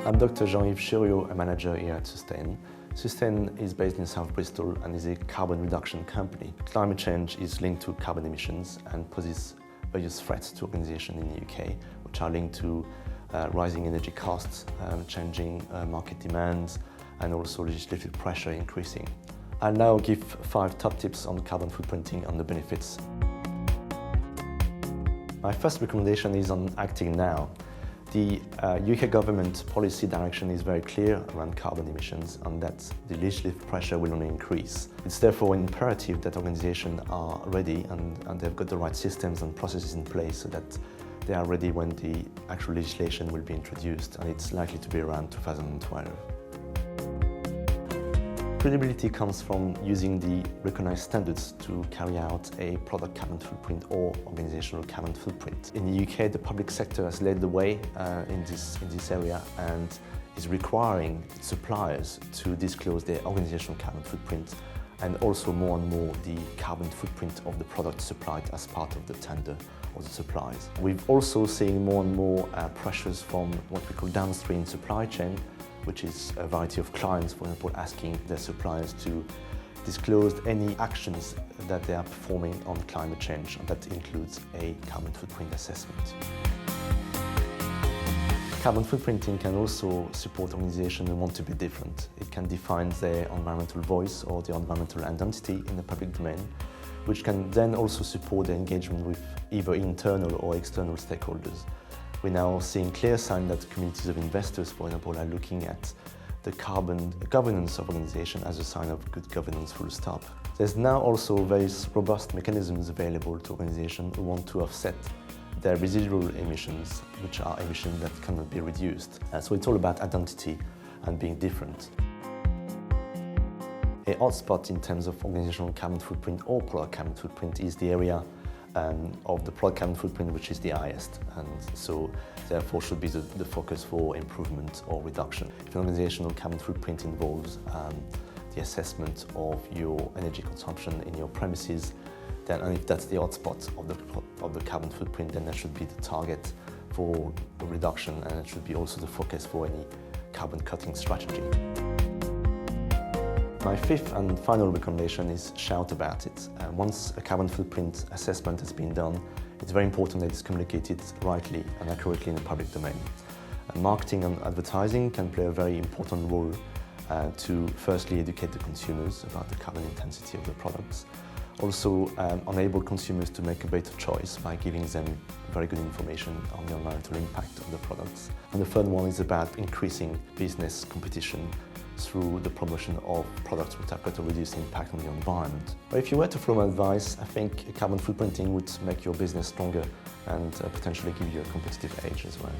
I'm Dr. Jean-Yves Cherruault, a manager here at Sustain. Sustain is based in South Bristol and is a carbon reduction company. Climate change is linked to carbon emissions and poses various threats to organizations in the UK, which are linked to rising energy costs, changing market demands, and also legislative pressure increasing. I'll now give 5 top tips on carbon footprinting and the benefits. My first recommendation is on acting now. The UK government policy direction is very clear around carbon emissions and that the legislative pressure will only increase. It's therefore imperative that organizations are ready and they've got the right systems and processes in place so that they are ready when the actual legislation will be introduced, and it's likely to be around 2012. Credibility comes from using the recognized standards to carry out a product carbon footprint or organizational carbon footprint. In the UK, the public sector has led the way in this area and is requiring suppliers to disclose their organizational carbon footprint and also more and more the carbon footprint of the product supplied as part of the tender or the supplies. We've also seen more and more pressures from what we call downstream supply chain, which is a variety of clients, for example, asking their suppliers to disclose any actions that they are performing on climate change, and that includes a carbon footprint assessment. Carbon footprinting can also support organizations who want to be different. It can define their environmental voice or their environmental identity in the public domain, which can then also support their engagement with either internal or external stakeholders. We're now seeing clear signs that communities of investors, for example, are looking at the carbon governance of organizations as a sign of good governance, full stop. There's now also various robust mechanisms available to organizations who want to offset their residual emissions, which are emissions that cannot be reduced. So it's all about identity and being different. A hotspot in terms of organizational carbon footprint or product carbon footprint is the area of the product carbon footprint which is the highest, and so therefore should be the focus for improvement or reduction. If an organizational carbon footprint involves the assessment of your energy consumption in your premises, then, and if that's the hotspot of the carbon footprint, then that should be the target for a reduction, and it should be also the focus for any carbon cutting strategy. My fifth and final recommendation is shout about it. Once a carbon footprint assessment has been done, it's very important that it's communicated rightly and accurately in the public domain. Marketing and advertising can play a very important role to firstly educate the consumers about the carbon intensity of the products. Also enable consumers to make a better choice by giving them very good information on the environmental impact of the products. And the third one is about increasing business competition through the promotion of products which have got a reduced impact on the environment. But if you were to follow my advice, I think carbon footprinting would make your business stronger and potentially give you a competitive edge as well.